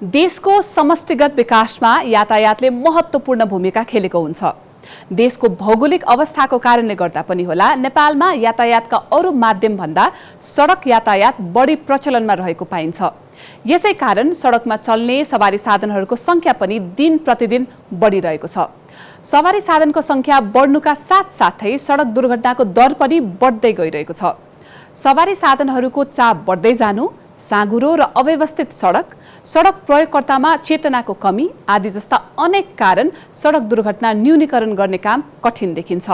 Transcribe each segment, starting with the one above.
देशको समष्टिगत विकासमा यातायातले महत्त्वपूर्ण भूमिका खेलेको हुन्छ। देशको भौगोलिक अवस्थाको कारणले गर्दा पनि होला नेपालमा यातायातका अरू माध्यम भन्दा सडक यातायात बढी प्रचलनमा रहेको पाइन्छ। यसै कारण सडकमा चल्ने सवारी साधनहरूको संख्या पनि दिन प्रतिदिन बढिरहेको छ। सवारी साधनको संख्या बढ्नुका साथसाथै सडक दुर्घटनाको दर पनि बढ्दै गइरहेको छ। सवारी साधनहरूको चाप बढ्दै जानु, साँघुरो र अव्यवस्थित सडक प्रयोगकर्तामा चेतनाको कमी आदि जस्ता अनेक कारण सडक दुर्घटना न्यूनीकरण गर्ने काम कठिन देखिन्छ।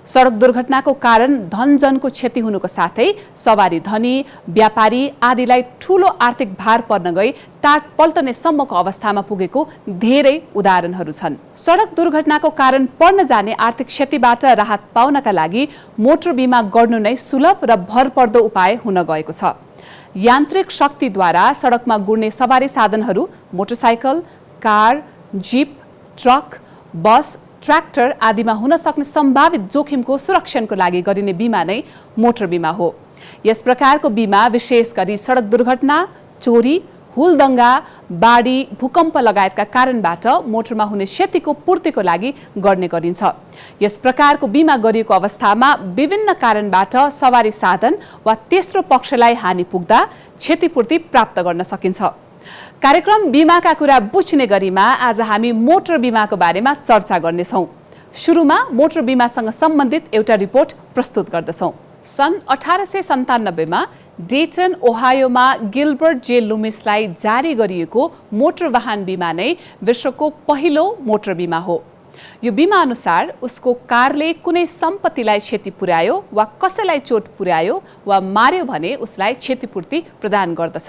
सडक दुर्घटनाको कारण धनजनको क्षति हुनुको साथै सवारी धनी, व्यापारी आदिलाई ठूलो आर्थिक भार पर्न गई टाट पल्टने सम्मको अवस्थामा पुगेको धेरै उदाहरणहरू छन्। सडक दुर्घटनाको कारण पर्न जाने आर्थिक क्षतिबाट राहत पाउनका लागि मोटर बिमा गर्नु नै सुलभ र भरपर्दो उपाय हुन गएको छ। यान्त्रिक शक्तिद्वारा सडकमा गुड्ने सवारी साधनहरू मोटरसाइकल, कार, जीप, ट्रक, बस, ट्र्याक्टर आदिमा हुन सक्ने सम्भावित जोखिमको सुरक्षणको लागि गरिने बिमा नै मोटर बिमा हो। यस प्रकारको बिमा विशेष गरी सडक दुर्घटना, चोरी, हुलदंगा, बाढी, भूकम्प लगायतका कारणबाट मोटरमा हुने क्षतिको पूर्तिको लागि गर्ने गरिन्छ। यस प्रकारको बिमा गरिएको अवस्थामा विभिन्न कारणबाट सवारी साधन वा तेस्रो पक्षलाई हानि पुग्दा क्षतिपूर्ति प्राप्त गर्न सकिन्छ। कार्यक्रम बिमाका कुरा बुझ्ने गरीमा आज हामी मोटर बिमाको बारेमा चर्चा गर्नेछौँ। सुरुमा मोटर बिमासँग सम्बन्धित एउटा रिपोर्ट प्रस्तुत गर्दछौँ। सन् 1897 मा डेटन ओहायोमा गिल्बर्ट जे लुमिसलाई जारी गरिएको मोटर वाहन बिमा नै विश्वको पहिलो मोटर बिमा हो। यो बिमा अनुसार उसको कारले कुनै सम्पत्तिलाई क्षति पुर्यायो वा कसैलाई चोट पुर्यायो वा मार्यो भने उसलाई क्षतिपूर्ति प्रदान गर्दछ।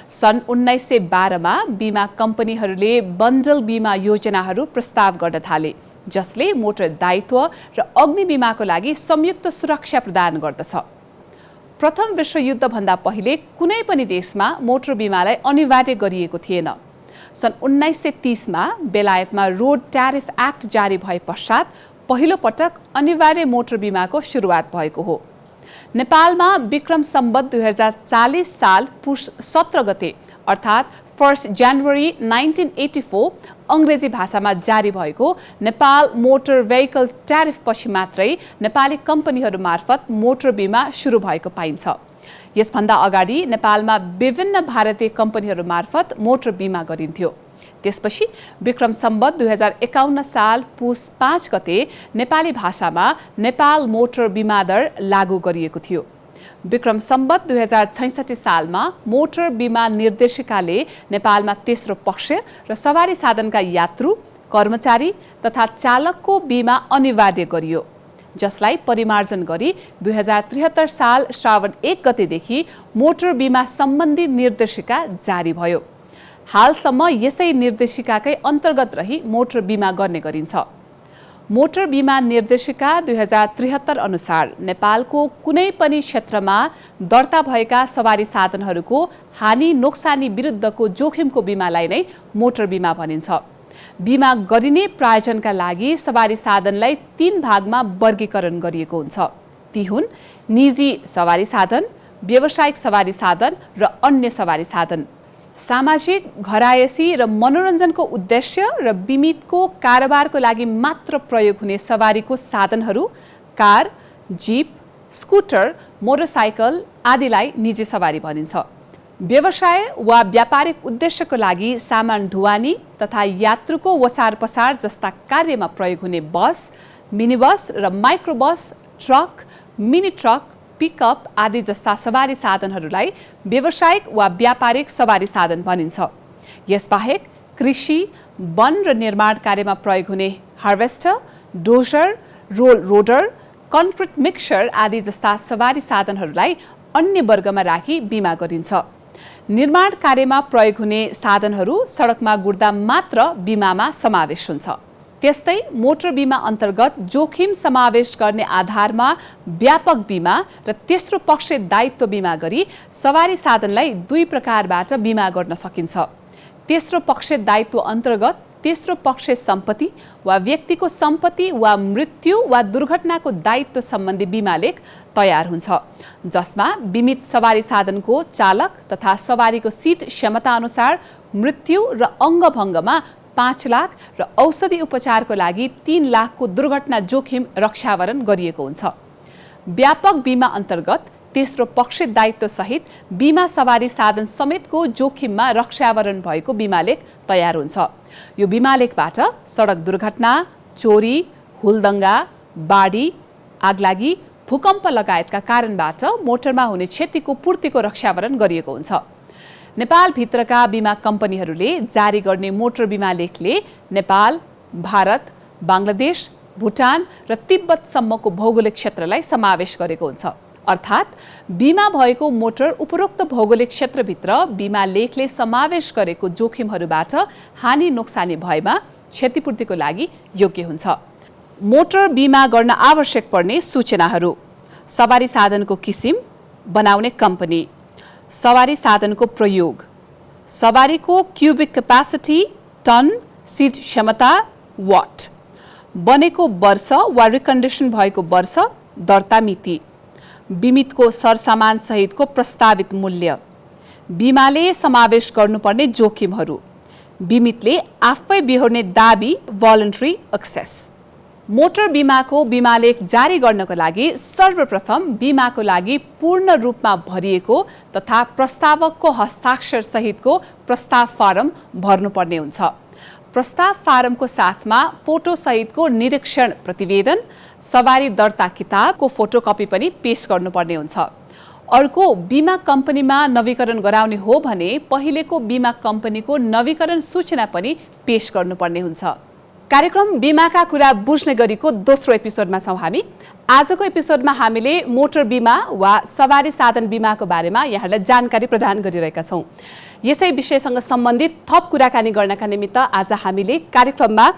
सन् 1912 मा बिमा कम्पनीहरूले बन्डल बिमा योजनाहरू प्रस्ताव गर्न थाले, जसले मोटर दायित्व र अग्नि बिमाको लागि संयुक्त सुरक्षा प्रदान गर्दछ। प्रथम विश्वयुद्धभन्दा पहिले कुनै पनि देशमा मोटर बिमालाई अनिवार्य गरिएको थिएन। सन् 1930 मा बेलायतमा रोड ट्यारिफ एक्ट जारी भए पश्चात पहिलो पटक अनिवार्य मोटर बिमाको सुरुवात भएको हो। नेपालमा विक्रम सम्वत 2040 साल पुष 17 गते अर्थात् 1 जनवरी 1984 अङ्ग्रेजी भाषामा जारी भएको नेपाल मोटर भेहिकल ट्यारिफ पछि मात्रै नेपाली कम्पनीहरू मार्फत मोटर बिमा सुरु भएको पाइन्छ। यसभन्दा अगाडि नेपालमा विभिन्न भारतीय कम्पनीहरू मार्फत मोटर बिमा गरिन्थ्यो। त्यसपछि विक्रम सम्वत 2051 साल पुष 5 गते नेपाली भाषामा नेपाल मोटर बिमा दर लागू गरिएको थियो। विक्रम सम्वत 2066 सालमा मोटर बिमा निर्देशिकाले नेपालमा तेस्रो पक्ष र सवारी साधनका यात्रु, कर्मचारी तथा चालकको बिमा अनिवार्य गरियो, जसलाई परिमार्जन गरी 2073 साल श्रावण 1 गतेदेखि मोटर बिमा सम्बन्धी निर्देशिका जारी भयो। हालसम्म यसै निर्देशिकाकै अन्तर्गत रही मोटर बिमा गर्ने गरिन्छ। मोटर बिमा निर्देशिका 2073 अनुसार नेपालको कुनै पनि क्षेत्रमा दर्ता भएका सवारी साधनहरूको हानि नोक्सानी विरुद्धको जोखिमको बिमालाई नै मोटर बिमा भनिन्छ। बिमा गरिने प्रायोजनका लागि सवारी साधनलाई 3 भागमा वर्गीकरण गरिएको हुन्छ। ती हुन् निजी सवारी साधन, व्यावसायिक सवारी साधन र अन्य सवारी साधन। सामाजिक, घरायसी र मनोरञ्जनको उद्देश्य र बिमितको कारोबारको लागि मात्र प्रयोग हुने सवारीको साधनहरू कार, जीप, स्कुटर, मोटरसाइकल आदिलाई निजी सवारी भनिन्छ। व्यवसाय वा व्यापारिक उद्देश्यको लागि सामान ढुवानी तथा यात्रुको वसार पसार जस्ता कार्यमा प्रयोग हुने बस, मिनी बस र microbus, truck, mini truck, pickup आदि जस्ता सवारी साधनहरूलाई व्यावसायिक वा व्यापारिक सवारी साधन भनिन्छ। यसबाहेक कृषि, वन र निर्माण कार्यमा प्रयोग हुने हार्वेस्टर, डोजर, रोल रोडर, कन्क्रिट मिक्सर आदि जस्ता सवारी साधनहरूलाई अन्य वर्गमा राखी बिमा गरिन्छ। निर्माण कार्यमा प्रयोग हुने साधनहरू सडकमा गुड्दा मात्र बिमामा समावेश हुन्छ। त्यस्तै मोटर बिमा अन्तर्गत जोखिम समावेश गर्ने आधारमा व्यापक बिमा र तेस्रो पक्ष दायित्व बिमा गरी सवारी साधनलाई 2 प्रकारबाट बिमा गर्न सकिन्छ। तेस्रो पक्ष दायित्व अन्तर्गत तेस्रो पक्ष सम्पत्ति वा व्यक्तिको सम्पत्ति वा मृत्यु वा दुर्घटनाको दायित्व सम्बन्धी बीमा लेख तयार हुन्छ, जसमा बीमित सवारी साधनको चालक तथा सवारीको सिट क्षमता अनुसार मृत्यु र अङ्गभङ्गमा 5 लाख र औषधि उपचारको लागि 3 लाखको दुर्घटना जोखिम रक्षावरण गरिएको हुन्छ। व्यापक बीमा अन्तर्गत तेस्रो पक्ष दायित्व सहित बीमा सवारी साधन समेतको जोखिममा रक्षावरण भएको बीमा लेख तयार हुन्छ। यो बीमा लेखबाट सडक दुर्घटना, चोरी, हुलदङ्गा, बाढी, आगलागी, भूकम्प लगायतका कारणबाट मोटरमा हुने क्षतिको पूर्तिको रक्षावरण गरिएको हुन्छ। नेपालभित्रका बीमा कम्पनीहरूले जारी गर्ने मोटर बीमा लेखले नेपाल, भारत, बांग्लादेश, भुटान र तिब्बतसम्मको भौगोलिक क्षेत्रलाई समावेश गरेको हुन्छ। अर्थात् बीमा भएको मोटर उपरोक्त भौगोलिक क्षेत्रभित्र बीमा लेखले समावेश गरेको जोखिमहरूबाट हानि नोक्सानी भएमा क्षतिपूर्तिको लागि योग्य हुन्छ। मोटर बीमा गर्न आवश्यक पर्ने सूचनाहरू: सवारी साधनको किसिम, बनाउने कम्पनी, सवारी साधनको प्रयोग, सवारीको क्युबिक क्यापासिटी टन, सिट क्षमता वाट, बनेको वर्ष वा रिकन्डिसन भएको वर्ष, दर्ता मिति, बीमितको सरसामान सहितको प्रस्तावित मूल्य, बीमाले समावेश गर्नुपर्ने जोखिमहरू, बीमितले आफै बिहोर्ने दाबी भोलन्टरी एक्सेस। मोटर बीमाको बीमा लेख जारी गर्नको लागि सर्वप्रथम बीमाको लागि पूर्ण रूपमा भरिएको तथा प्रस्तावकको हस्ताक्षर सहितको प्रस्ताव फारम भर्नुपर्ने हुन्छ। प्रस्ताव फारमको साथमा फोटो सहितको निरीक्षण प्रतिवेदन, सवारी दर्ता किताबको फोटोकपी पनि पेश गर्नुपर्ने हुन्छ। अर्को, बीमा कम्पनीमा नवीकरण गराउने हो भने पहिलेको बीमा कम्पनीको नवीकरण सूचना पनि पेश गर्नुपर्ने हुन्छ। कार्यक्रम बीमाका कुरा बुझ्ने गरीको दोस्रो एपिसोडमा छौँ हामी। आजको एपिसोडमा हामीले मोटर बीमा वा सवारी साधन बीमाको बारेमा यहाँलाई जानकारी प्रदान गरिरहेका छौँ। यसै विषयसँग सम्बन्धित थप कुराकानी गर्नका निमित्त आज हामीले कार्यक्रममा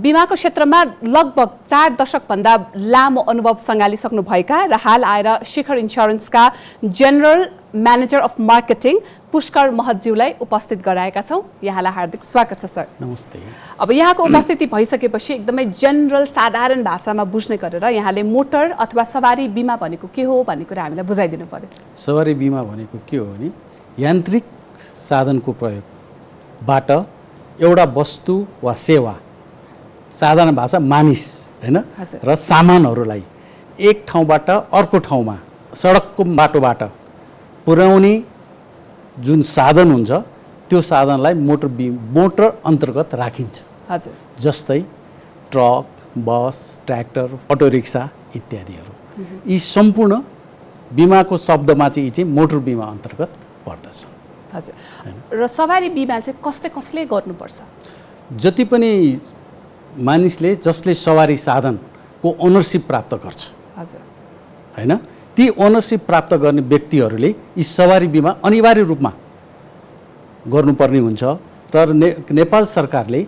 बीमाको क्षेत्रमा लगभग 4 दशकभन्दा लामो अनुभव सङ्घालिसक्नुभएका र हाल आएर शिखर इन्स्योरेन्सका general manager of marketing Pushkar महतज्यूलाई उपस्थित गराएका छौँ। यहाँलाई हार्दिक स्वागत छ सर। नमस्ते। अब यहाँको उपस्थिति भइसकेपछि एकदमै जनरल साधारण भाषामा बुझ्ने गरेर यहाँले मोटर अथवा सवारी बीमा भनेको के हो भन्ने कुरा हामीलाई बुझाइदिनु पर्यो। सवारी बीमा भनेको के हो भने यान्त्रिक साधनको प्रयोगबाट एउटा वस्तु वा सेवा, साधारण भाषा मानिस हैन, र सामानहरूलाई एक ठाउँबाट अर्को ठाउँमा सडकको बाटोबाट पुर्याउने जुन साधन हुन्छ त्यो साधनलाई मोटर अन्तर्गत राखिन्छ। हजुर। जस्तै ट्रक, बस, ट्र्याक्टर, अटो रिक्सा इत्यादिहरू। यी सम्पूर्ण बीमाको शब्दमा चाहिँ मोटर बीमा अन्तर्गत पर्दछ। हजुर। र सवारी बीमा चाहिँ कसले गर्नुपर्छ? जति पनि मानिसले जसले सवारी साधनको ओनरसिप प्राप्त गर्छ, हजुर, हैन, ती ओनरसिप प्राप्त गर्ने व्यक्तिहरूले यी सवारी बीमा अनिवार्य रूपमा गर्नुपर्ने हुन्छ। तर नेपाल सरकारले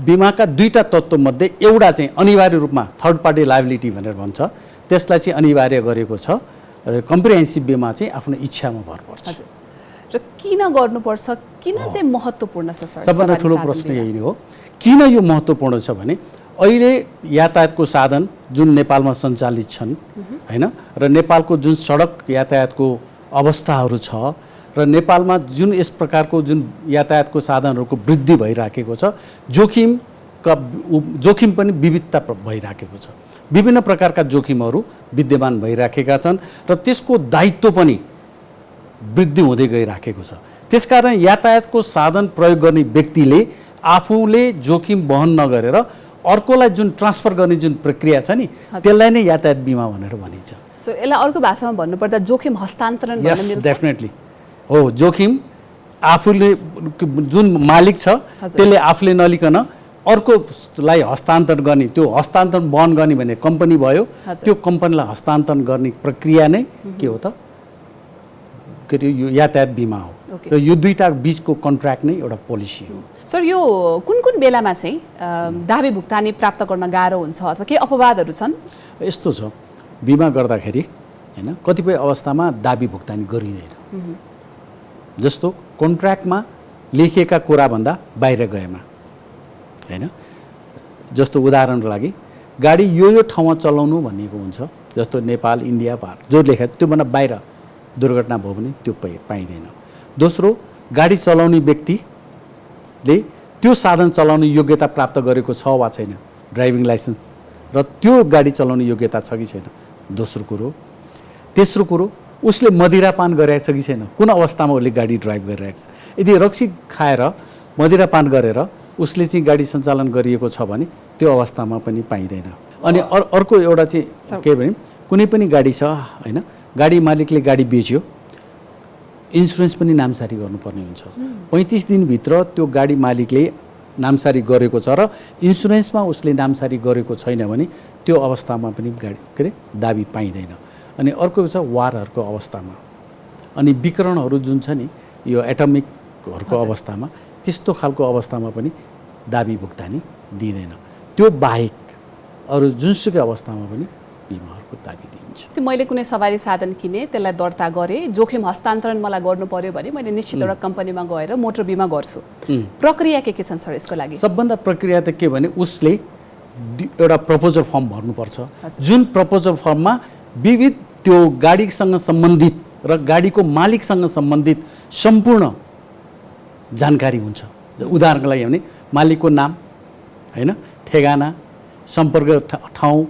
बीमाका दुईटा तत्त्वमध्ये एउटा चाहिँ अनिवार्य रूपमा थर्ड पार्टी लायबिलिटी भनेर भन्छ, त्यसलाई चाहिँ अनिवार्य गरेको छ र कम्प्रिहेन्सिभ बीमा चाहिँ आफ्नो इच्छामा भर पर्छ। र किन गर्नुपर्छ, किन चाहिँ महत्त्वपूर्ण छ सर? सबभन्दा ठुलो प्रश्न यही नै हो। किन यो महत्त्वपूर्ण छ भने अहिले यातायातको साधन जुन नेपालमा सञ्चालित छन् हैन, र नेपालको जुन सडक यातायातको अवस्थाहरू छ र नेपालमा जुन यस प्रकारको जुन यातायातको साधनहरूको वृद्धि भइराखेको छ, जोखिम पनि विविधता भइराखेको छ। विभिन्न प्रकारका जोखिमहरू विद्यमान भइराखेका छन् र त्यसको दायित्व पनि वृद्धि हुँदै गइराखेको छ। त्यसकारण यातायातको साधन प्रयोग गर्ने व्यक्तिले आफूले जोखिम वहन नगरेर अर्कोलाई जुन ट्रान्सफर गर्ने जुन प्रक्रिया छ नि, त्यसलाई नै यातायात बीमा भनेर भनिन्छ। सो यसलाई अर्को भाषामा भन्नुपर्दा जोखिम हस्तान्तरण गर्न मिल्छ? यस, डेफिनेटली हो। जोखिम आफूले जुन मालिक छ त्यसले आफूले नलिकन अर्कोलाई हस्तान्तरण गर्ने, त्यो हस्तान्तरण वहन गर्ने भने कम्पनी भयो, त्यो कम्पनीलाई हस्तान्तरण गर्ने प्रक्रिया नै के हो त, के अरे यो यातायात बीमा हो। र यो दुईटा बीचको कन्ट्र्याक्ट नै एउटा पोलिसी हो। सर, यो कुन बेलामा चाहिँ दाबी भुक्तानी प्राप्त गर्न गाह्रो हुन्छ अथवा के अपवादहरू छन्? यस्तो छ, बीमा गर्दाखेरि हैन कतिपय अवस्थामा दाबी भुक्तानी गरिँदैन। जस्तो कन्ट्र्याक्टमा लेखिएका कुराभन्दा बाहिर गएमा होइन। जस्तो उदाहरणको लागि गाडी यो ठाउँमा चलाउनु भनिएको हुन्छ, जस्तो नेपाल, इन्डिया, भारत जो लेखा त्योभन्दा बाहिर दुर्घटना भयो भने त्यो पाइँदैन। दोस्रो, गाडी चलाउने व्यक्तिले त्यो साधन चलाउने योग्यता प्राप्त गरेको छ वा छैन, ड्राइभिङ लाइसेन्स र त्यो गाडी चलाउने योग्यता छ कि छैन, दोस्रो कुरो। तेस्रो कुरो, उसले मदिरापान गरेको छ कि छैन, कुन अवस्थामा उसले गाडी ड्राइभ गरिरहेको छ। यदि रक्सी खाएर मदिरापान गरेर उसले चाहिँ गाडी सञ्चालन गरिएको छ भने त्यो अवस्थामा पनि पाइँदैन। अनि अर्को एउटा चाहिँ के भने कुनै पनि गाडी छ होइन, गाडी मालिकले गाडी बेच्यो, इन्सुरेन्स पनि नामसारी गर्नुपर्ने हुन्छ। 35 दिनभित्र त्यो गाडी मालिकले नामसारी गरेको छ र इन्सुरेन्समा उसले नामसारी गरेको छैन भने त्यो अवस्थामा पनि गाडी के अरे दाबी पाइँदैन। अनि अर्को छ वारहरूको अवस्थामा, अनि विकरणहरू जुन छ नि यो एटमिकहरूको अवस्थामा, त्यस्तो खालको अवस्थामा पनि दाबी भुक्तानी दिँदैन। त्यो बाहेक अरू जुनसुकै अवस्थामा पनि बिमाहरूको दाबी दिन्छ। मैले कुनै सवारी साधन किने, त्यसलाई दर्ता गरेँ, जोखिम हस्तान्तरण मलाई गर्नु पर्यो भने मैले निश्चित एउटा कम्पनीमा गएर मोटर बिमा गर्छु। प्रक्रिया के छन् सर यसको लागि? सबभन्दा प्रक्रिया त के भने उसले एउटा प्रपोजल फर्म भर्नुपर्छ, जुन प्रपोजल फर्ममा विविध त्यो गाडीसँग सम्बन्धित र गाडीको मालिकसँग सम्बन्धित सम्पूर्ण जानकारी हुन्छ। उदाहरणको लागि भने मालिकको नाम होइन, ठेगाना, सम्पर्क ठाउँ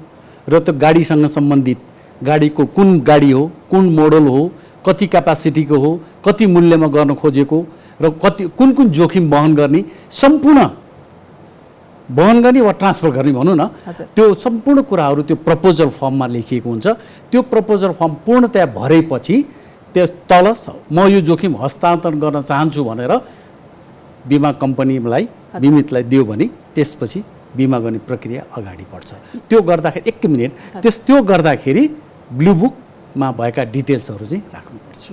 र त्यो गाडीसँग सम्बन्धित गाडीको कुन गाडी हो, कुन मोडल हो, कति क्यापासिटीको हो, कति मूल्यमा गर्न खोजेको र कुन कुन जोखिम वहन गर्ने, सम्पूर्ण वहन गर्ने वा ट्रान्सफर गर्ने भनौँ न, त्यो सम्पूर्ण कुराहरू त्यो प्रपोजल फर्ममा लेखिएको हुन्छ। त्यो प्रपोजल फर्म पूर्णतया भरेपछि त्यस तल म यो जोखिम हस्तान्तरण गर्न चाहन्छु भनेर बिमा कम्पनीलाई बिमितलाई दियो भने त्यसपछि बिमा गर्ने प्रक्रिया अगाडि बढ्छ। त्यो गर्दाखेरि 1 मिनट त्यो गर्दाखेरि ब्लू बुकमा भएका डिटेल्सहरू चाहिँ राख्नुपर्छ।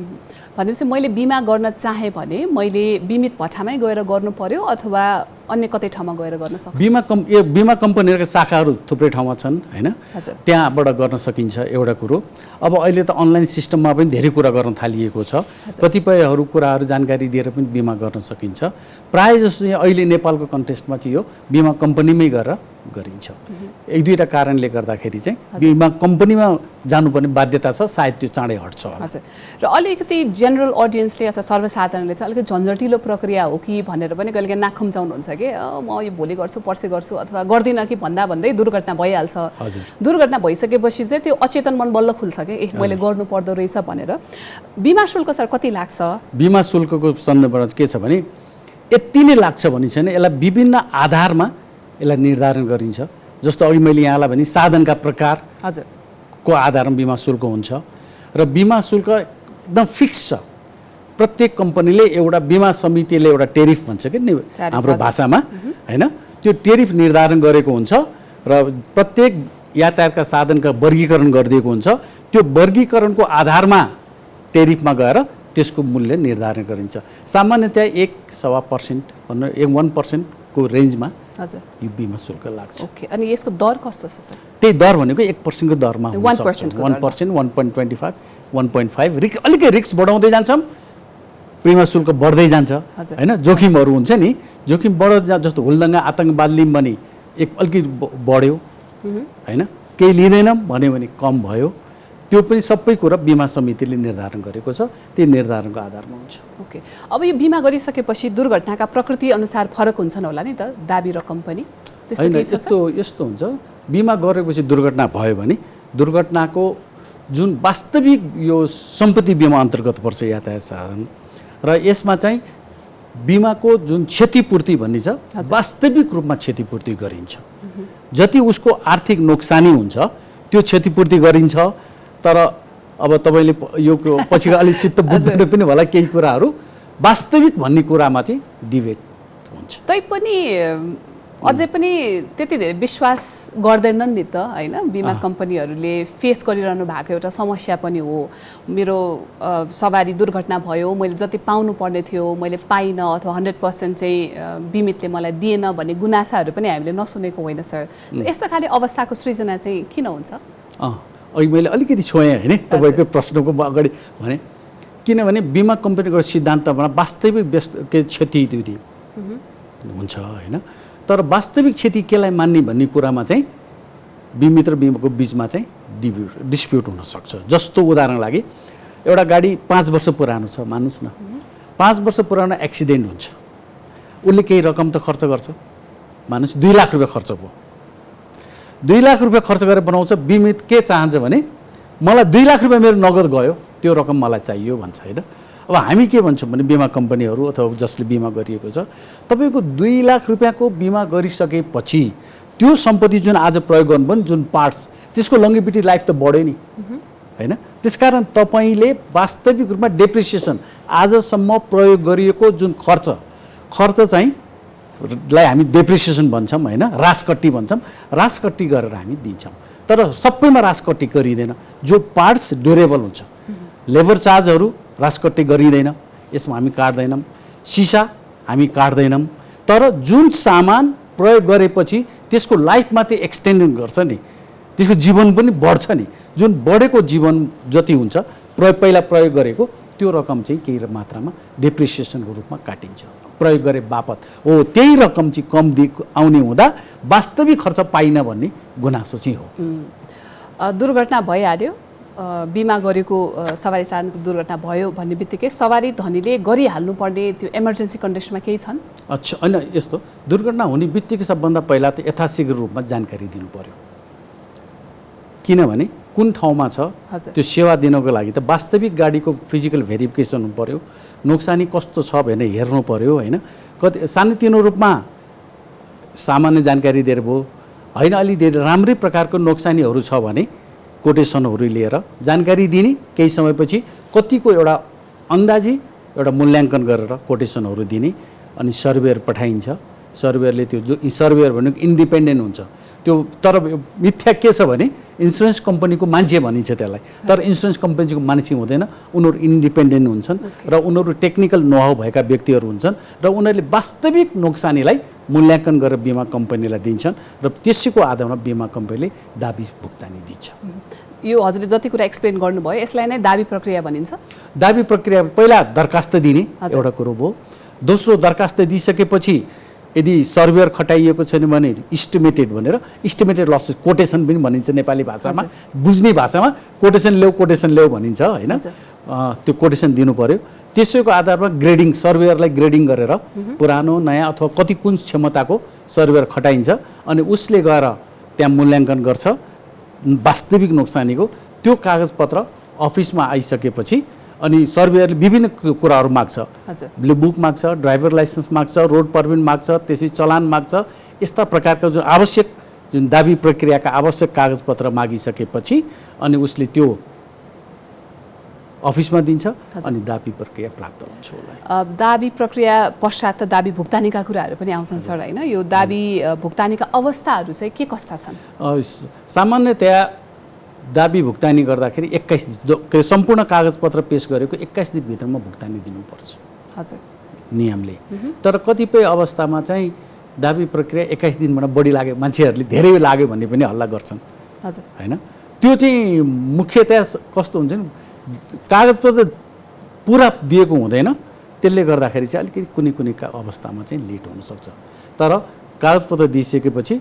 भनेपछि मैले बिमा गर्न चाहेँ भने मैले बिमित भट्टामै गएर गर्नु पर्यो अथवा अन्य कतै ठाउँमा गएर गर्न सक्छु? बिमा कम्पनीहरूका शाखाहरू थुप्रै ठाउँमा छन् होइन, त्यहाँबाट गर्न सकिन्छ एउटा कुरो। अब अहिले त अनलाइन सिस्टममा पनि धेरै कुरा गर्न थालिएको छ, कतिपयहरू कुराहरू जानकारी दिएर पनि बिमा गर्न सकिन्छ। प्रायः जस्तो चाहिँ अहिले नेपालको कन्टेक्स्टमा चाहिँ यो बिमा कम्पनीमै गरेर गरिन्छ। 1-2टा कारणले गर्दाखेरि चाहिँ बिमा कम्पनीमा जानुपर्ने बाध्यता छ, सायद त्यो चाँडै हट्छ। हजुर, र अलिकति जेनरल अडियन्सले अथवा सर्वसाधारणले चाहिँ अलिकति झन्झटिलो प्रक्रिया हो कि भनेर पनि कहिले नाक खुम्चाउनुहुन्छ कि म यो भोलि गर्छु पर्सि गर्छु अथवा गर्दिनँ कि भन्दै दुर्घटना भइहाल्छ। दुर्घटना भइसकेपछि चाहिँ त्यो अचेतन मन बल्ल खुल्छ कि मैले गर्नु पर्दो रहेछ भनेर। बिमा शुल्क सर कति लाग्छ? बिमा शुल्कको सन्दर्भमा के छ भने यति नै लाग्छ भन्ने छैन, यसलाई विभिन्न आधारमा यसलाई निर्धारण गरिन्छ। जस्तो अघि मैले यहाँलाई भने साधनका प्रकार को आधारमा बिमा शुल्क हुन्छ र बिमा शुल्क एकदम फिक्स छ। प्रत्येक कम्पनीले एउटा बिमा समितिले एउटा टेरिफ भन्छ कि हाम्रो भाषामा होइन, त्यो टेरिफ निर्धारण गरेको हुन्छ र प्रत्येक यातायातका साधनका वर्गीकरण गरिदिएको हुन्छ। त्यो वर्गीकरणको आधारमा टेरिफमा गएर त्यसको मूल्य निर्धारण गरिन्छ। सामान्यतया 1.25% भन्नु 1% को रेन्जमा यो बिमा शुल्क लाग्छ। ओके, अनि यसको दर कस्तो छ सर? त्यही दर भनेको 1% को दरमा हुन्छ। 1%, 1.25, 1.5 अलिकति रिस्क बढाउँदै जान्छौँ, बिमा शुल्क बढ्दै जान्छ होइन। जोखिमहरू हुन्छ नि, जोखिम बढ्दै जस्तो हुलदङ्गा आतङ्कवादले पनि अलिकति बढ्यो होइन, केही लिँदैनौँ भन्यो भने कम भयो, त्यो पनि सबै कुरा बिमा समितिले निर्धारण गरेको छ, त्यो निर्धारणको आधारमा हुन्छ। ओके, अब यो बिमा गरिसकेपछि दुर्घटनाका प्रकृति अनुसार फरक हुन्छन् होला नि त दाबी रकम पनि? होइन, यस्तो हुन्छ, बिमा गरेपछि दुर्घटना भयो भने दुर्घटनाको जुन वास्तविक यो सम्पत्ति बिमा अन्तर्गत पर्छ यातायात साधन, र यसमा चाहिँ बिमाको जुन क्षतिपूर्ति भन्ने छ वास्तविक रूपमा क्षतिपूर्ति गरिन्छ। जति उसको आर्थिक नोक्सानी हुन्छ त्यो क्षतिपूर्ति गरिन्छ। तर अब तपाईँले यो पछि अलिक चित्त बुझ्दैन पनि होला, केही कुराहरू वास्तविक भन्ने कुरामा चाहिँ डिबेट हुन्छ। तैपनि अझै पनि त्यति धेरै विश्वास गर्दैनन् नि त होइन। बिमा कम्पनीहरूले फेस गरिरहनु भएको एउटा समस्या पनि हो, मेरो सवारी दुर्घटना भयो, मैले जति पाउनु पर्ने थियो मैले पाइनँ अथवा 100% चाहिँ बिमितले मलाई दिएन भन्ने गुनासाहरू पनि हामीले नसुनेको होइन सर। यस्तो खाले अवस्थाको सृजना चाहिँ किन हुन्छ? अघि मैले अलिकति छोएँ होइन तपाईँको प्रश्नको अगाडि भने, किनभने बिमा कम्पनीको सिद्धान्तमा वास्तविक क्षति दुई हुन्छ होइन। तर वास्तविक क्षति केलाई मान्ने भन्ने कुरामा चाहिँ बिमित र बिमाको बिचमा चाहिँ डिस्प्युट हुनसक्छ। जस्तो उदाहरण लागि एउटा गाडी 5 वर्ष पुरानो छ मान्नुहोस् न, 5 वर्ष पुरानो एक्सिडेन्ट हुन्छ, उसले केही रकम त खर्च गर्छ, मान्नुहोस् 2 लाख रुपियाँ खर्च भयो, 2 लाख रुपियाँ खर्च गरेर बनाउँछ। बिमित के चाहन्छ भने मलाई 2 लाख रुपियाँ मेरो नगद गयो, त्यो रकम मलाई चाहियो भन्छ होइन। अब हामी के भन्छौँ भने बिमा कम्पनीहरू अथवा जसले बिमा गरिएको छ, तपाईँको 2 लाख रुपियाँको बिमा गरिसकेपछि त्यो सम्पत्ति जुन आज प्रयोग गर्नुभयो जुन पार्ट्स, त्यसको लङ्गेभिटी लाइफ त बढ्यो नि होइन। त्यसकारण तपाईँले वास्तविक रूपमा डेप्रिसिएसन आजसम्म प्रयोग गरिएको जुन खर्च चाहिँ लाई हामी डेप्रिसिएसन भन्छौँ होइन, रासकट्टी भन्छौँ, रासकट्टी गरेर हामी दिन्छौँ। तर सबैमा रासकट्टी गरिँदैन, जो पार्ट्स ड्युरेबल हुन्छ, लेबर चार्जहरू रासकट्टी गरिँदैन, यसमा हामी काट्दैनौँ, सिसा हामी काट्दैनौँ। तर जुन सामान प्रयोग गरेपछि त्यसको लाइफ मात्रै एक्सटेन्ड गर्छ नि, त्यसको जीवन पनि बढ्छ नि, जुन बढेको जीवन जति हुन्छ पहिला प्रयोग गरेको त्यो रकम चाहिँ केही मात्रामा डेप्रिसिएसनको रूपमा काटिन्छ, प्रयोग गरे बापत हो। त्यही रकम चाहिँ कम आउने हुँदा वास्तविक खर्च पाइन भन्ने गुनासो चाहिँ हो। दुर्घटना भइहाल्यो, बिमा गरेको सवारी साधनको दुर्घटना भयो भन्ने बित्तिकै सवारी धनीले गरिहाल्नु पर्ने त्यो इमर्जेन्सी कन्डिसनमा केही छन्? अच्छा, होइन, यस्तो दुर्घटना हुने बित्तिकै सबभन्दा पहिला त यथाशीघ्र रूपमा जानकारी दिनु पर्यो। किनभने कुन ठाउँमा छ त्यो सेवा दिनको लागि त वास्तविक गाडीको फिजिकल भेरिफिकेसन हुनु पर्यो, नोक्सानी कस्तो छ भनेर हेर्नु पर्यो होइन। कति सानोतिनो रूपमा सामान्य जानकारी दिएर भयो होइन, अलि धेरै राम्रै प्रकारको नोक्सानीहरू छ भने कोटेसनहरू लिएर जानकारी दिने, केही समयपछि कतिको एउटा अन्दाजी एउटा मूल्याङ्कन गरेर कोटेसनहरू दिने, अनि सर्वेयर पठाइन्छ। सर्वेयरले त्यो जो सर्वेयर भनेको इन्डिपेन्डेन्ट हुन्छ त्यो, तर मिथ्या के छ भने इन्सुरेन्स कम्पनीको मान्छे भनिन्छ त्यसलाई, तर इन्सुरेन्स कम्पनीको मान्छे हुँदैन, उनीहरू इन्डिपेन्डेन्ट हुन्छन् र उनीहरू टेक्निकल नोहाउ भएका व्यक्तिहरू हुन्छन् र उनीहरूले वास्तविक नोक्सानीलाई मूल्याङ्कन गरेर बिमा कम्पनीलाई दिन्छन् र त्यसैको आधारमा बिमा कम्पनीले दाबी भुक्तानी दिन्छ। यो हजुरले जति कुरा एक्सप्लेन गर्नुभयो यसलाई नै दाबी प्रक्रिया भनिन्छ। दाबी प्रक्रिया पहिला दरखास्त दिने एउटा कुरो भयो, दोस्रो दरखास्त दिइसकेपछि यदि सर्वेयर खटाइएको छैन भने इस्टिमेटेड भनेर, इस्टिमेटेड लसेस कोटेसन पनि भनिन्छ नेपाली भाषामा, बुझ्ने भाषामा कोटेसन ल्याऊ भनिन्छ होइन। त्यो कोटेसन दिनु पर्यो। त्यसैको आधारमा ग्रेडिङ, सर्वेयरलाई ग्रेडिङ गरेर पुरानो नयाँ अथवा कति कुन क्षमताको सर्वेयर खटाइन्छ अनि उसले गएर त्यहाँ मूल्याङ्कन गर्छ वास्तविक नोक्सानीको। त्यो कागजपत्र अफिसमा आइसकेपछि अनि सर्वेयरले विभिन्न कुराहरू माग्छ, ब्लू बुक माग्छ, ड्राइभर लाइसेन्स माग्छ, रोड पर्मिट माग्छ, त्यसपछि चलान माग्छ। यस्ता प्रकारका जुन आवश्यक जुन दाबी प्रक्रियाका आवश्यक कागजपत्र मागिसकेपछि अनि उसले त्यो अफिसमा दिन्छ अनि दाबी प्रक्रिया प्राप्त हुन्छ उसलाई। दाबी प्रक्रिया पश्चात त दाबी भुक्तानीका कुराहरू पनि आउँछन् सर होइन। यो दाबी भुक्तानीका अवस्थाहरू चाहिँ के कस्ता छन्? सामान्यतया दाबी भुक्तानी गर्दाखेरि 21 सम्पूर्ण कागजपत्र पेश गरेको 21 दिनभित्रमा भुक्तानी दिनुपर्छ हजुर नियमले। तर कतिपय अवस्थामा चाहिँ दाबी प्रक्रिया 21 दिनभन्दा बढी लाग्यो, मान्छेहरूले धेरै लाग्यो भन्ने पनि हल्ला गर्छन् हजुर होइन। त्यो चाहिँ मुख्यतया कस्तो हुन्छ नि, कागजपत्र पुरा दिएको हुँदैन, त्यसले गर्दाखेरि चाहिँ अलिकति कुनै अवस्थामा चाहिँ लेट हुनसक्छ। तर कागजपत्र दिइसकेपछि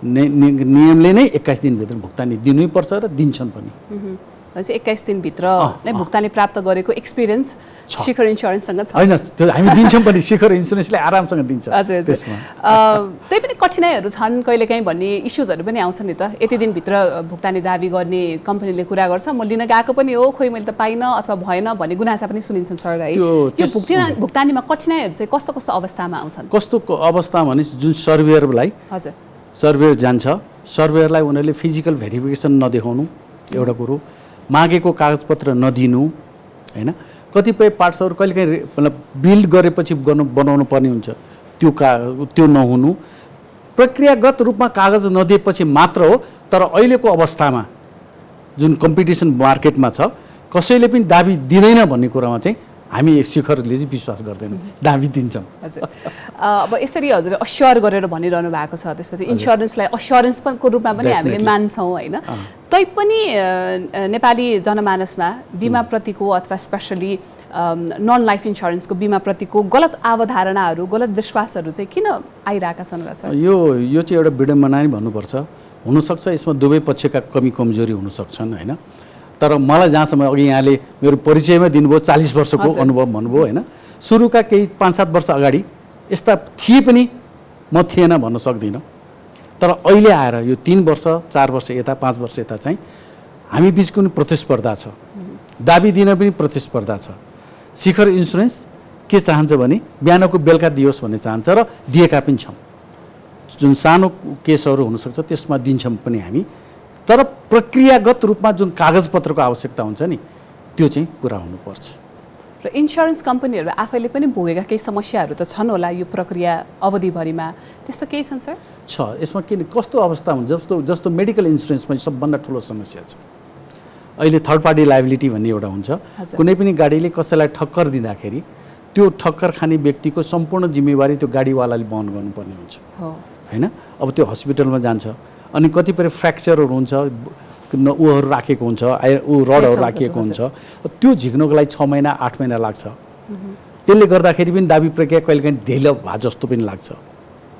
नियमले नै 21 दिनभित्र भुक्तानी दिनैपर्छ र दिन्छन् पनि। 21 दिनभित्र नै भुक्तानी प्राप्त गरेको एक्सपिरियन्स शिखर इन्सुरेन्ससँग छ होइन? त्यो हामी दिन्छौँ पनि, शिखर इन्सुरेन्सले आरामसँग दिन्छ। हजुर त्यसमा त्यही पनि कठिनाइहरू छन् कहिलेकाहीँ भन्ने इस्युजहरू पनि आउँछ नि त। यति दिनभित्र भुक्तानी दाबी गर्ने कम्पनीले कुरा गर्छ, म लिन गएको पनि हो, खोइ मैले त पाइनँ अथवा भएन भन्ने गुनासा पनि सुनिन्छन् सर है। यो भुक्तानीमा कठिनाइहरू चाहिँ कस्तो कस्तो अवस्थामा आउँछन्? कस्तो अवस्था भने जुन सर्वेयरलाई हजुर सर्वेयर जान्छ, सर्वेयरलाई उनीहरूले फिजिकल भेरिफिकेसन नदेखाउनु एउटा कुरो, मागेको कागजपत्र नदिनु होइन। कतिपय पार्ट्सहरू कहिलेकाहीँ मतलब बिल्ड गरेपछि बनाउनु पर्ने हुन्छ, त्यो नहुनु, प्रक्रियागत रूपमा कागज नदिएपछि मात्र हो। तर अहिलेको अवस्थामा जुन कम्पिटिसन मार्केटमा छ कसैले पनि दाबी दिँदैन भन्ने कुरामा चाहिँ हामी शिखरले चाहिँ विश्वास गर्दैनौँ, दाबी दिन्छौँ। हजुर, अब यसरी हजुरले अस्योर गरेर भनिरहनु भएको छ, त्यसपछि इन्स्योरेन्सलाई अस्योरेन्सको रूपमा पनि हामीले मान्छौँ होइन। तैपनि नेपाली जनमानसमा बिमाप्रतिको अथवा स्पेसली नन लाइफ इन्स्योरेन्सको बिमाप्रतिको गलत अवधारणाहरू, गलत विश्वासहरू चाहिँ किन आइरहेका छन् होला सर? यो चाहिँ एउटा विडम्बना नै भन्नुपर्छ। हुनसक्छ यसमा दुवै पक्षका कमी कमजोरी हुनसक्छन् होइन। तर मलाई जहाँसम्म अघि यहाँले मेरो परिचयमा दिनुभयो 40 वर्षको अनुभव भन्नुभयो होइन। सुरुका केही 5-7 वर्ष अगाडि यस्ता थिए पनि म थिएन भन्न सक्दिनँ। तर अहिले आएर यो 3 वर्ष 4 वर्ष यता 5 वर्ष यता चाहिँ हामी बिचको पनि प्रतिस्पर्धा छ, दाबी दिन पनि प्रतिस्पर्धा छ। शिखर इन्सुरेन्स के चाहन्छ भने बिहानको बेलुका दियोस् भन्ने चाहन्छ र दिएका पनि छौँ। जुन सानो केसहरू हुनसक्छ त्यसमा दिन्छौँ पनि हामी, तर प्रक्रियागत रूपमा जुन कागजपत्रको आवश्यकता हुन्छ नि त्यो चाहिँ पुरा हुनुपर्छ। र इन्स्योरेन्स कम्पनीहरू आफैले पनि भोगेका केही समस्याहरू त छन् होला यो प्रक्रिया अवधिभरिमा, त्यस्तो केही छन् सर? छ, यसमा कस्तो अवस्था हुन्छ जस्तो मेडिकल इन्सुरेन्समा सबभन्दा ठुलो समस्या छ। अहिले थर्ड पार्टी लायबिलिटी भन्ने एउटा हुन्छ। कुनै पनि गाडीले कसैलाई ठक्कर दिँदाखेरि त्यो ठक्कर खाने व्यक्तिको सम्पूर्ण जिम्मेवारी त्यो गाडीवालाले वहन गर्नुपर्ने हुन्छ होइन। अब त्यो हस्पिटलमा जान्छ अनि कतिपय फ्र्याक्चरहरू हुन्छ, ऊहरू राखेको हुन्छ, रडहरू राखिएको हुन्छ, त्यो झिक्नको लागि 6 महिना 8 महिना लाग्छ। त्यसले गर्दाखेरि पनि दाबी प्रक्रिया कहिलेकाहीँ ढिलो भए जस्तो पनि लाग्छ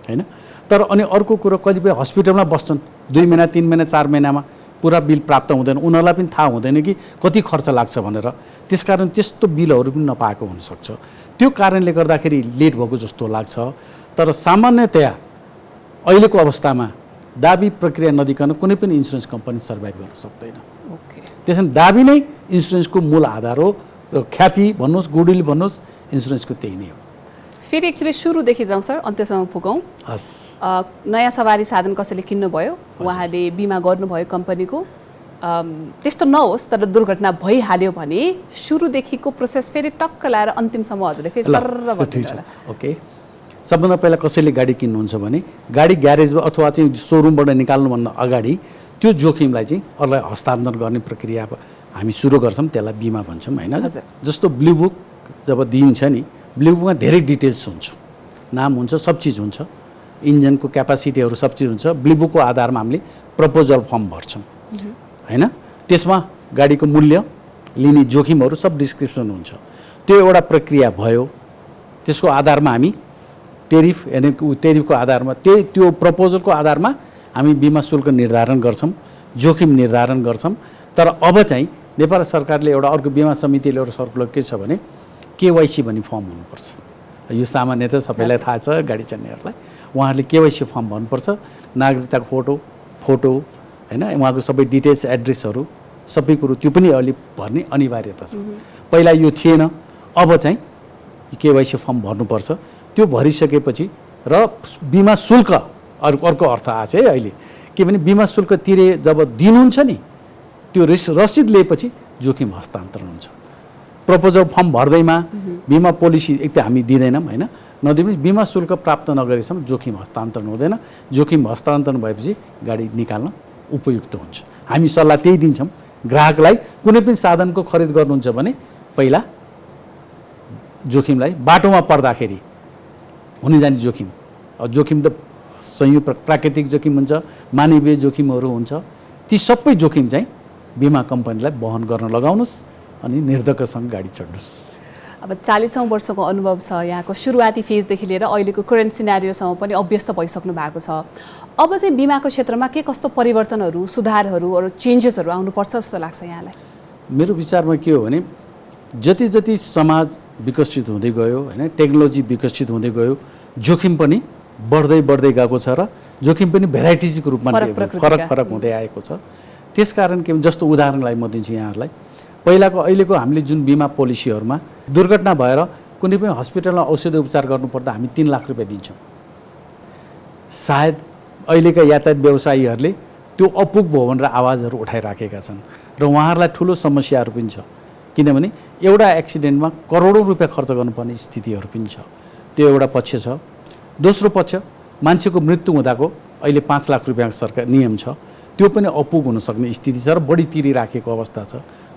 होइन। तर अनि अर्को कुरो कतिपय हस्पिटलमा बस्छन् 2 महिना 3 महिना 4 महिनामा पुरा बिल प्राप्त हुँदैन, उनीहरूलाई पनि थाहा हुँदैन कि कति खर्च लाग्छ भनेर। त्यसकारण त्यस्तो बिलहरू पनि नपाएको हुनसक्छ। त्यो कारणले गर्दाखेरि लेट भएको जस्तो लाग्छ। तर सामान्यतया अहिलेको अवस्थामा दाबी प्रक्रिया नदिकन कुनै पनि इन्सुरेन्स कम्पनी सर्भाइभ गर्न सक्दैन। त्यसैले दाबी नै इन्सुरेन्सको मूल आधार हो। ख्याति भन्नुहोस्, गुडविल भन्नुहोस्, इन्सुरेन्सको त्यही नै हो। फेरि एक्चुअली सुरुदेखि जाउँ सर, अन्त्यसम्म पुगौँ। हस्, नयाँ सवारी साधन कसैले किन्नुभयो, उहाँले बिमा गर्नुभयो कम्पनीको, त्यस्तो नहोस् तर दुर्घटना भइहाल्यो भने सुरुदेखिको प्रोसेस फेरि टक्क लाएर अन्तिमसम्म हजुरले फेरि सर्र भन्नुहुन्छ होला। ओके, सबभन्दा पहिला कसैले गाडी किन्नुहुन्छ भने गाडी ग्यारेजमा अथवा चाहिँ सोरुमबाट निकाल्नुभन्दा अगाडि त्यो जोखिमलाई चाहिँ अरूलाई हस्तान्तरण गर्ने प्रक्रिया हामी सुरु गर्छौँ, त्यसलाई बिमा भन्छौँ होइन। जस्तो ब्लू बुक जब दिइन्छ नि, ब्लू बुकमा धेरै डिटेल्स हुन्छ, नाम हुन्छ, सब चिज हुन्छ, इन्जिनको क्यापासिटीहरू सब चिज हुन्छ। ब्लू बुकको आधारमा हामीले प्रपोजल फर्म भर्छौँ होइन। त्यसमा गाडीको मूल्य, लिने जोखिमहरू सब डिस्क्रिप्सन हुन्छ। त्यो एउटा प्रक्रिया भयो। त्यसको आधारमा हामी टेरिफ यानि टेरिफको आधारमा त्यो प्रपोजलको आधारमा हामी बिमा शुल्क निर्धारण गर्छौँ, जोखिम निर्धारण गर्छौँ। तर अब चाहिँ नेपाल सरकारले एउटा अर्को बिमा समितिले एउटा सर्कुलर के छ भने केवाइसी भन्ने फर्म हुनुपर्छ। यो सामान्यतः सबैलाई थाहा छ, गाडी चल्नेहरूलाई। उहाँहरूले केवाइसी फर्म भन्नुपर्छ, नागरिकताको फोटो होइन, उहाँको सबै डिटेल्स, एड्रेसहरू सबै कुरो त्यो पनि अहिले भर्ने अनिवार्यता छ। पहिला यो थिएन, अब चाहिँ केवाइसी फर्म भर्नुपर्छ। त्यो भरिसकेपछि र बिमा शुल्क अर्को अर्थ आएको छ है अहिले के भने बिमा शुल्क तिरे जब दिनुहुन्छ नि त्यो रसिद लिएपछि जोखिम हस्तान्तरण हुन्छ। प्रपोजल फर्म भर्दैमा बिमा पोलिसी एक त हामी दिँदैनौँ होइन, नदिएपछि बिमा शुल्क प्राप्त नगरेसम्म जोखिम हस्तान्तरण हुँदैन। जोखिम हस्तान्तरण भएपछि गाडी निकाल्न उपयुक्त हुन्छ। हामी सल्लाह त्यही दिन्छौँ ग्राहकलाई। कुनै पनि साधनको खरिद गर्नुहुन्छ भने पहिला जोखिमलाई बाटोमा पर्दाखेरि हुने जाने जोखिम त संयुक्त प्राकृतिक जोखिम हुन्छ, मानवीय जोखिमहरू हुन्छ। ती सबै जोखिम चाहिँ बिमा कम्पनीलाई वहन गर्न लगाउनुहोस् अनि निर्धक्कसँग गाडी चढ्नुहोस्। अब 40औं वर्षको अनुभव छ, यहाँको सुरुवाती फेजदेखि लिएर अहिलेको करेन्ट सिनारियोसम्म पनि अभ्यस्त भइसक्नु भएको छ। अब चाहिँ बिमाको क्षेत्रमा के कस्तो परिवर्तनहरू, सुधारहरू अरू चेन्जेसहरू आउनुपर्छ जस्तो लाग्छ यहाँलाई? मेरो विचारमा के हो भने जति जति समाज विकसित हुँदै गयो होइन, टेक्नोलोजी विकसित हुँदै गयो, जोखिम पनि बढ्दै गएको छ र जोखिम पनि भेराइटिजको रूपमा फरक हुँदै आएको छ। त्यसकारण के जस्तो उदाहरणलाई म दिन्छु यहाँहरूलाई। पहिलाको अहिलेको हामीले जुन बिमा पोलिसीहरूमा दुर्घटना भएर कुनै पनि हस्पिटलमा औषधि उपचार गर्नुपर्दा हामी 3 लाख रुपियाँ दिन्छौँ। सायद अहिलेका यातायात व्यवसायीहरूले त्यो अपुग भयो भनेर आवाजहरू उठाइराखेका छन् र उहाँहरूलाई ठुलो समस्याहरू पनि छ। किनभने एउटा एक्सिडेन्टमा करोडौँ रुपियाँ खर्च गर्नुपर्ने स्थितिहरू पनि छ। त्यो एउटा पक्ष छ। दोस्रो पक्ष मान्छेको मृत्यु हुँदाको अहिले 5 लाख रुपियाँ सरकार नियम छ, त्यो पनि अपुग हुन सक्ने स्थिति छ र बढी तिरिराखेको अवस्था छ।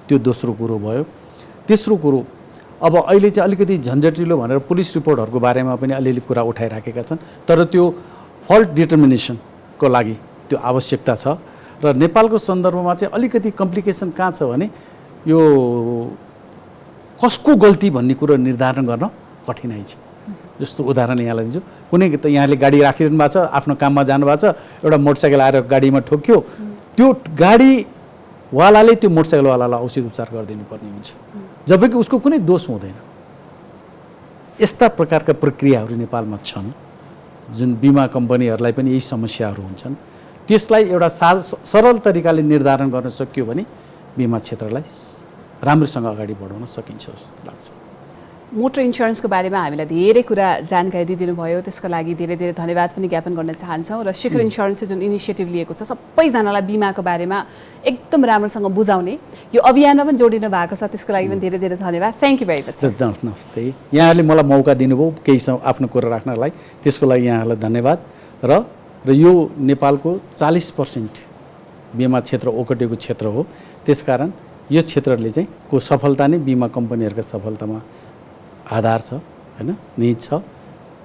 त्यो दोस्रो कुरो भयो। तेस्रो कुरो अब अहिले चाहिँ अलिकति झन्झटिलो भनेर पुलिस रिपोर्टहरूको बारेमा पनि अलिअलि कुरा उठाइराखेका छन्, तर त्यो फल्ट डिटर्मिनेसनको लागि त्यो आवश्यकता छ। र नेपालको सन्दर्भमा चाहिँ अलिकति कम्प्लिकेसन कहाँ छ भने यो कसको गल्ती भन्ने कुरो निर्धारण गर्न कठिनाइ छ। जस्तो उदाहरण यहाँलाई दिन्छु, कुनै त यहाँले गाडी राखिरहनु भएको छ, आफ्नो काममा जानुभएको छ, एउटा मोटरसाइकल आएर गाडीमा ठोक्यो, त्यो गाडीवालाले त्यो मोटरसाइकलवालालाई औषध उपचार गरिदिनु पर्ने हुन्छ, जबकि उसको कुनै दोष हुँदैन। यस्ता प्रकारका प्रक्रियाहरू नेपालमा छन् जुन बिमा कम्पनीहरूलाई पनि यही समस्याहरू हुन्छन्। त्यसलाई एउटा सरल तरिकाले निर्धारण गर्न सकियो भने बिमा क्षेत्रलाई राम्रोसँग अगाडि बढाउन सकिन्छ जस्तो लाग्छ। मोटर इन्सुरेन्सको बारेमा हामीलाई धेरै कुरा जानकारी दिइदिनु भयो, त्यसको लागि धेरै धेरै धन्यवाद पनि ज्ञापन गर्न चाहन्छौँ। र शिखर इन्सुरेन्सले जुन इनिसिएटिभ लिएको छ सबैजनालाई बिमाको बारेमा एकदम राम्रोसँग बुझाउने यो अभियानमा पनि जोडिनु भएको छ, त्यसको लागि पनि धेरै धेरै धन्यवाद। Thank you very much. नमस्ते, यहाँहरूले मलाई मौका दिनुभयो केही आफ्नो कुरा राख्नलाई, त्यसको लागि यहाँहरूलाई धन्यवाद। र यो नेपालको 40% बिमा क्षेत्र ओगटेको क्षेत्र हो, त्यसकारण यो क्षेत्रले चाहिँ को सफलता नै बिमा कम्पनीहरूका सफलतामा आधार छ हैन, निहित छ।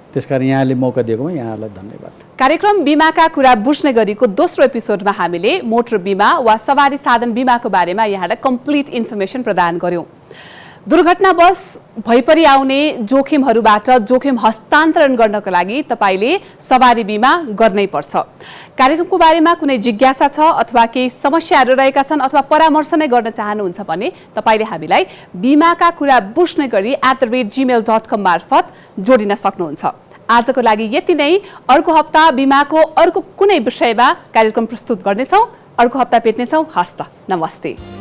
त्यसकारण यहाँले मौका दिएकोमा यहाँहरूलाई धन्यवाद। कार्यक्रम बिमाका कुरा बुझ्ने गरीको दोस्रो एपिसोडमा हामीले मोटर बिमा वा सवारी साधन बिमाको बारेमा यहाँलाई कम्प्लिट इन्फर्मेसन प्रदान गर्यौं। दुर्घटनावश भइपरि आउने जोखिमहरूबाट जोखिम हस्तान्तरण गर्नको लागि तपाईले सवारी बिमा गर्नै पर्छ। कार्यक्रमको बारेमा कुनै जिज्ञासा छ अथवा केही समस्याहरू रहेका छन् अथवा परामर्श नै गर्न चाहनुहुन्छ भने तपाईले हामीलाई बिमाका कुरा बुझ्ने गरी @gmail.com मार्फत जोडिन सक्नुहुन्छ। आजको लागि यति नै। अर्को हप्ता बिमाको अर्को कुनै विषयमा कार्यक्रम प्रस्तुत गर्नेछौँ। अर्को हप्ता भेट्नेछौँ। हस्त नमस्ते।